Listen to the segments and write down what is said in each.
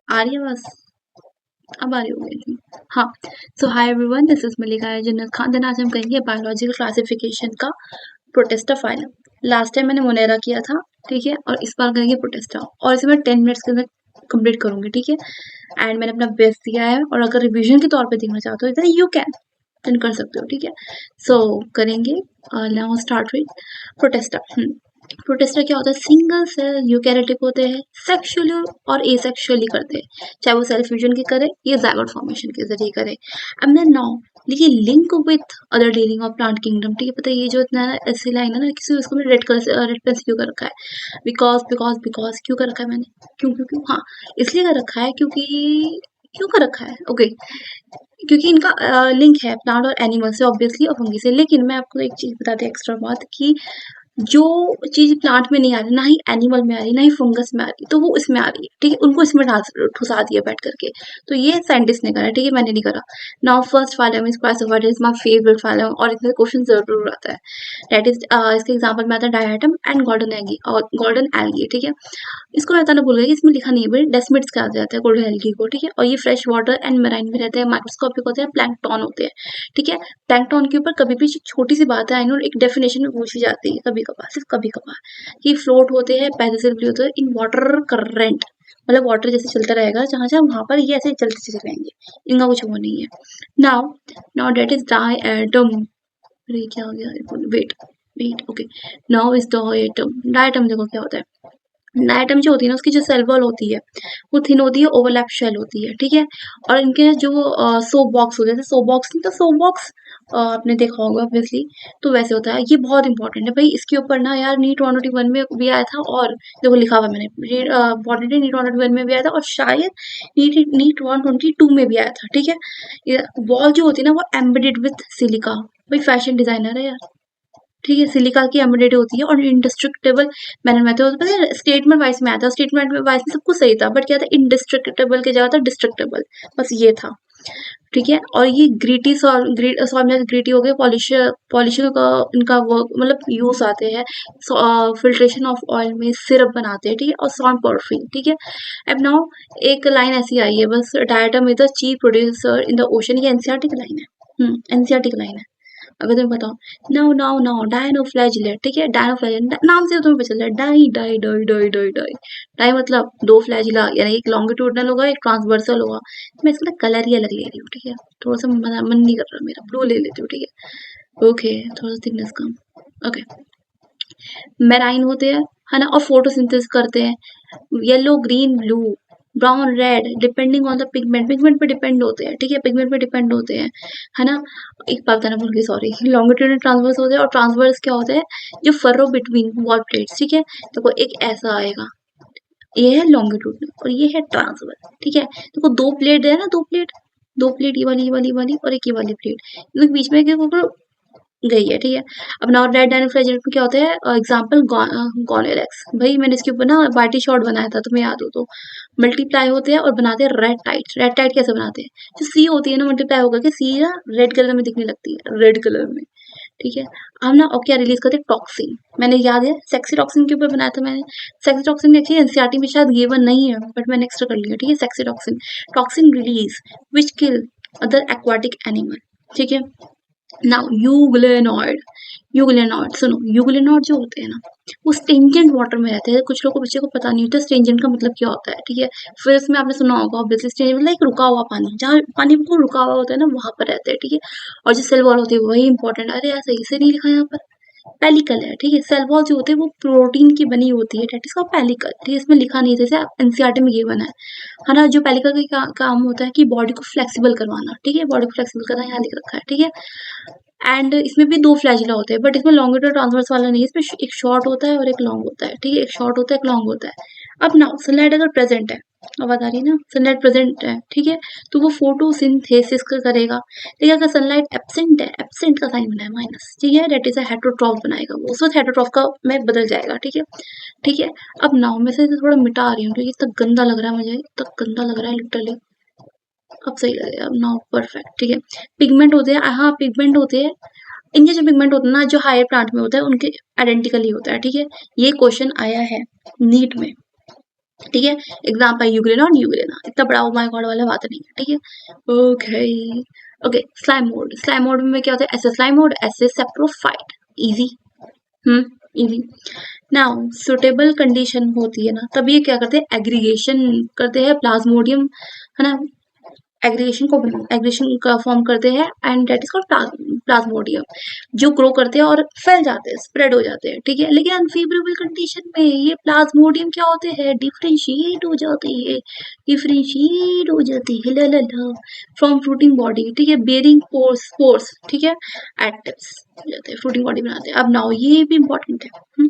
आ रही है बस, अब आ रही होगी थी। हाँ, सो हाय एवरीवन, दिस इज मल्लिका जन्नत खान। देन आज हम करेंगे बायोलॉजिकल क्लासिफिकेशन का प्रोटिस्टा फाइलम। लास्ट टाइम मैंने मोनेरा किया था, ठीक है, और इस बार करेंगे प्रोटिस्टा, और इसे मैं 10 मिनट्स के अंदर कंप्लीट करूंगी, ठीक है। एंड मैंने अपना बेस्ट दिया है, और अगर रिवीजन के तौर पे देखना चाहते हो तो यू कैन कर सकते हो, ठीक है। सो करेंगे, now start with protista. Protista क्या होता है? सिंगल सेल यूकैरियोटिक होते हैं, सेक्सुअली और एसेक्सुअली करते हैं, चाहे वो सेल फ्यूजन के करे या ज़ाइगोट फॉर्मेशन के जरिए करे। अब मैं नाउ देखिए link with other dealing of plant kingdom, ठीक है। पता है ये जो इतना ऐसी लाइन है ना, किसी उसको मैंने रेड कलर से रेड पेन से क्यों कर रखा है? बिकॉज बिकॉज बिकॉज क्यों कर रखा है मैंने? क्यों क्यों क्यों? हाँ, इसलिए कर रखा है क्योंकि क्यों कर रखा है, ओके, क्योंकि इनका लिंक है प्लांट और एनिमल से ऑब्वियसली और फंगी से। लेकिन मैं आपको एक चीज बताती हूँ एक्स्ट्रा बात, कि जो चीज़ प्लांट में नहीं आ रही, ना ही एनिमल में आ रही, ना ही फंगस में आ रही, तो वो इसमें आ रही है, ठीक है। उनको इसमें ठुसा दिया बैठ करके। तो ये साइंटिस्ट ने करा, ठीक है, मैंने नहीं करा। Now first phylum is classified is my favourite phylum, और इसमें क्वेश्चन जरूर आता है। दैट इज इसके एग्जांपल में आता है डायटम एंड गोल्डन एल्गी, और गोल्डन एल्गी, ठीक है। इसको मैं बताना भूल गई, इसमें लिखा नहीं है भाई, डेस्मिड्स कहा जाता है गोल्डन एल्गी को, ठीक है। और ये फ्रेश वाटर एंड मराइन में रहते हैं, माइक्रोस्कोपिक होते हैं, प्लैंकटन होते हैं, ठीक है। प्लैंकटन के ऊपर कभी भी छोटी सी बात है, आई नो, एक डेफिनेशन में पूछी जाती है कभी कभार, सिर्फ कभी कभार, कि फ्लोट होते हैं, पैसेजिबल होते हैं इन वाटर करंट, मतलब वाटर जैसे चलता रहेगा जहां जहां वहां पर ये ऐसे चलते चले रहेंगे, इनका कुछ वो नहीं है। Now now that is diatom, अरे क्या हो गया, wait wait, okay. Now is diatom. Diatom देखो क्या होता है। डायटम जो होती है ना, उसकी जो सेल वॉल होती है वो थिन होती है, ओवरलैप शेल होती है, ठीक है। और इनके जो सोप बॉक्स होते हैं, सोप बॉक्स नहीं तो सोप बॉक्स आपने देखा होगा ऑब्वियसली, तो वैसे होता है। ये बहुत इंपॉर्टेंट है भाई, इसके ऊपर ना यार नीट 121 में भी आया था, और देखो लिखा हुआ मैंने, इंपॉर्टेंट है, नीट 121 में भी आया था, और शायद नीट 122 में भी आया था, ठीक है। ये वॉल जो होती है ना, वो एम्बेडेड विथ सिलिका। भाई फैशन डिजाइनर है यार, ठीक है। सिलिका की एम्बेडेड होती है, और इंडिस्ट्रक्टेबल मैनर में आता है। पता है स्टेटमेंट वाइज में आता है, स्टेटमेंट वाइज में सब कुछ सही था, बट क्या था, इंडिस्ट्रक्टेबल के जगह था डिस्ट्रक्टेबल, बस ये था, ठीक है। और ये ग्रीटी सॉल्व ग्रीटी हो गए, पॉलिशिंग का इनका वर्क मतलब यूज आते हैं, फिल्ट्रेशन ऑफ ऑयल में सिरप बनाते हैं, ठीक है, और साउंड परफ्यूम, ठीक है। अब नाउ एक लाइन ऐसी आई है बस, diatom is the chief producer in the ocean, ये एनसीईआरटी की लाइन है, एनसीईआरटी की लाइन है। अगर तुम्हें बताओ, नाउ नाउ नाउ डायनोफ्लैजिलेट, ठीक है, डायनोफ्लैजिलेट नाम से तुम्हें पता चल रहा है, di di di di di di di मतलब दो फ्लैजिला, यानी एक लॉन्गिट्यूडनल होगा, एक ट्रांसवर्सल होगा। मैं इसका कलर ही अलग ले रही हूँ, ठीक है, थोड़ा सा मन नहीं कर रहा मेरा, ब्लू ले लेती हूँ, ठीक है, ओके, थोड़ा सा थिकनेस कम, ओके। मेराइन होते हैं, है ना, और फोटोसिंथेसिस करते हैं, yellow green blue brown red, depending on the pigment, pigment पे डिपेंड होते हैं, ठीक है, पिगमेंट पे डिपेंड होते हैं, है ना। एक बात बताना भूल गई, सॉरी, लॉन्गिट्यूडनल ट्रांसवर्स होते हैं, और ट्रांसवर्स क्या होते हैं, जो फरो बिटवीन वॉल प्लेट्स, ठीक है। देखो एक ऐसा आएगा, ये है लॉन्गिट्यूडनल और ये है ट्रांसवर्स, ठीक है। देखो दो प्लेट है ना, दो प्लेट, ये वाली ये वाली ये वाली, और एक ये वाली प्लेट, इनके बीच में गई है, ठीक है। अब नाउ रेड डायनोफ्लैजिलेट में क्या होता है, एग्जांपल गोनेलेक्स, भाई मैंने इसके ऊपर ना बाल्टी शॉट बनाया था, तुम्हें याद हो तो। मल्टीप्लाई होते हैं और बनाते हैं रेड टाइट। रेड टाइट कैसे बनाते हैं, जो सी होती है ना, मल्टीप्लाई होकर के सी ना रेड कलर में दिखने लगती है, रेड कलर में, ठीक है। हम ना और क्या रिलीज करते हैं, टॉक्सिन, मैंने याद है सेक्सी टॉक्सिन के ऊपर बनाया था मैंने। सेक्सी टॉक्सिन एक्चुअली एनसीईआरटी में शायद गिवन नहीं है, बट मैंने एक्स्ट्रा कर लिया, ठीक है। सेक्सी टॉक्सिन, टॉक्सिन रिलीज विच किल अदर एक्वाटिक एनिमल, ठीक है। नाउ यूग्लेनॉइड, यूग्लेनॉइड सुनो, यूग्लेनॉइड जो होते हैं ना, वो स्टेंजेंट वाटर में रहते हैं। कुछ लोगों को बच्चे को पता नहीं होता स्टेंजेंट का मतलब क्या होता है, ठीक है। फिर इसमें आपने सुना होगा ऑब्वियसली, स्टेंजेंट मतलब एक रुका हुआ पानी, जहाँ पानी बिल्कुल रुका हुआ होता है ना, वहां पर रहते हैं, ठीक है। और जो सेल वॉल होती है वही इंपॉर्टेंट, अरे यार सही से नहीं लिखा यहाँ पर, पेलिकल है, ठीक है। सेल वॉल जो होते हैं वो प्रोटीन की बनी होती है, डेट इज का पेलिकल, ठीक है। इसमें लिखा नहीं, जैसे एनसीईआरटी में ये बना है ना। जो पेलिकल का काम होता है कि बॉडी को फ्लेक्सिबल करवाना, ठीक है, बॉडी को फ्लेक्सिबल करना, यहाँ लिख रखा है, ठीक है। एंड इसमें भी दो फ्लैजिला होते हैं, बट इसमें लॉन्गिट्यूड ट्रांसवर्स वाला नहीं है, इसमें एक शॉर्ट होता है और एक लॉन्ग होता है, ठीक है, एक शॉर्ट होता है एक लॉन्ग होता है। अब नाउ सनलाइट अगर प्रेजेंट है, आवाज आ रही है ना, सनलाइट प्रेजेंट है, ठीक है, तो वो फोटोसिंथेसिस करेगा। ठीक है, अगर सनलाइट एब्सेंट है, एब्सेंट का साइन बना है माइनस, ठीक है, डेट इज अ हेटरोट्रॉफ बनाएगा वो, उस वक्त हेटरोट्रॉफ का में बदल जाएगा, ठीक है, ठीक है। अब नाउ मैं से थोड़ा मिटा रही हूँ क्योंकि इतना गंदा लग रहा है मुझे, इतना गंदा लग रहा है लिटरली। अब सही लगेगा, अब नाउ परफेक्ट, ठीक है। पिगमेंट होते हैं, हाँ पिगमेंट होते हैं, इनके जो पिगमेंट होते हैं ना, जो हायर प्लांट में होता है उनके आइडेंटिकल ही होता है, ठीक है। ये क्वेश्चन आया है नीट में, ठीक है। एग्जाम्पल यूग्रेना और यूग्रेना, इतना बड़ा ओ माय गॉड वाला बात नहीं है, ठीक है। ओके ओके, स्लाइम मोड में क्या होता है, ऐसे स्लाइम मोड, ऐसे saprophyte, easy. Easy. Now suitable condition होती है ना, तब ये क्या करते हैं, एग्रीगेशन करते हैं प्लाज्मोडियम, है ना, एग्रीगेशन का फॉर्म करते हैं and that is called Plasmodium, जो ग्रो करते हैं और फैल जाते हैं, स्प्रेड हो जाते हैं, ठीक है। लेकिन अनफेवरेबल कंडीशन में ये प्लाज्मोडियम क्या होते हैं, डिफरेंशिएट हो जाते हैं, डिफरेंशिएट हो जाती है, ला ला ला, फ्रॉम फ्रूटिंग बॉडी, ठीक है, बेरिंग स्पोर्स, ठीक है, एट टिप्स हो जाते हैं, फ्रूटिंग बॉडी बनाते हैं। अब नाउ ये भी इंपॉर्टेंट है,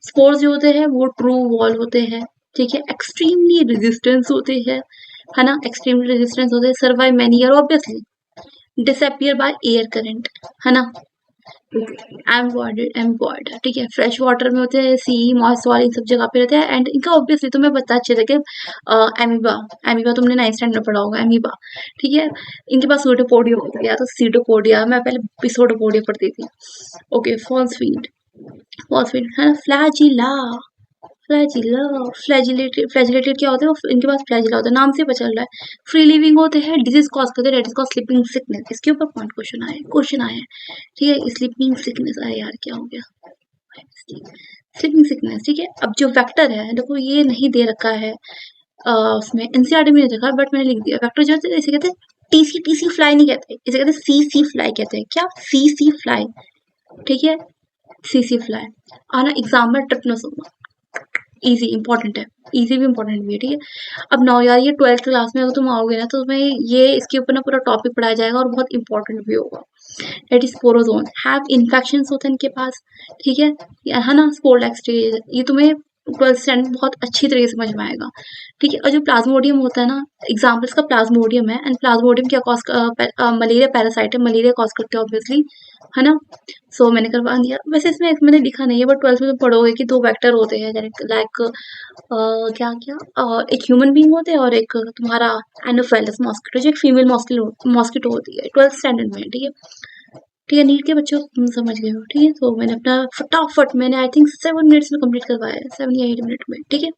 स्पोर्स जो होते हैं वो ट्रू वॉल होते हैं, ठीक है, एक्सट्रीमली रेजिस्टेंस होते हैं, है ना, एक्सट्रीमली रेजिस्टेंस होते हैं, survive many year obviously, disappear by air current, है ना, एम्बॉयड, ठीक है, फ्रेश वाटर में होते हैं, सी मॉइस्ट वाल इन सब जगह पे रहते हैं, एंड इनका ऑब्वियसली तुम्हें पता अच्छे से कि एमीबा, एमीबा तुमने 9th स्टैंडर्ड में पढ़ा होगा, एमीबा, ठीक है। इनके पास सूडोपोडिया होता है, या तो सीडोपोडिया, मैं पहले सूडोपोडिया पढ़ती थी। ओके, फॉल्सफील्ड है ना, फ्लैजिला, फ्लैजिलेटेड क्या होते हैं, इनके पास फ्लैजिला होता है, नाम से पता चल रहा है। फ्री लिविंग होते हैं, डिजीज कॉज करते हैं, that is called sleeping sickness. इसके ऊपर पॉइंट क्वेश्चन आया है, ठीक है, स्लीपिंग सिकनेस आया यार, क्या हो गया, स्लीपिंग सिकनेस, ठीक है। अब जो वेक्टर है, देखो ये नहीं दे रखा है, उसमें एनसीईआरटी में नहीं देखा, बट मैंने लिख दिया, वेक्टर जो है इसे कहते हैं टीसी फ्लाई नहीं कहते, इसे कहते हैं सी फ्लाई कहते हैं, क्या, सी फ्लाई, ठीक है, सी फ्लाई। आना एग्जाम में ट्रिपनोसोमा, इजी इंपॉर्टेंट है, इजी भी इंपॉर्टेंट भी है, ठीक है। अब नाउ यार ये 12th क्लास में अगर तुम आओगे ना, तो तुम्हें ये इसके ऊपर ना पूरा टॉपिक पढ़ाया जाएगा और बहुत इंपॉर्टेंट भी होगा। That is sporozoan, have infection होते हैं इनके पास, ठीक है ना, स्पोर लाइक स्टेज, ये तुम्हें 12th स्टैंडर्ड बहुत अच्छी तरीके से समझ में आएगा, ठीक है। और जो प्लाज्मोडियम होता है ना, एग्जाम्पल्स का प्लाज्मोडियम है, एंड प्लाज्मोडियम क्या कॉज, मलेरिया पैरासाइट है, मलेरिया कॉज करते हैं ऑब्वियसली, है ना। सो मैंने करवा दिया, वैसे इसमें मैंने लिखा नहीं है, बट 12th में तुम पढ़ोगे कि 2 वेक्टर होते हैं, लाइक क्या क्या, एक ह्यूमन बीइंग होते हैं और एक तुम्हारा एनोफेलस मॉस्किटो, जो एक फीमेल मॉस्किटो होती है, 12th स्टैंडर्ड में, ठीक है। ठीक है, नीट के बच्चों तुम समझ गए हो, ठीक है। तो मैंने अपना फटाफट, मैंने आई थिंक 7 मिनट्स में कंप्लीट करवाया है, 7 या 8 मिनट में, ठीक है।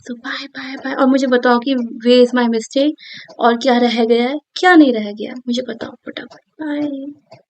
सो बाय बाय बाय, और मुझे बताओ कि वे इज माई मिस्टेक, और क्या रह गया है, क्या नहीं रह गया, मुझे बताओ फटाफट, बाय।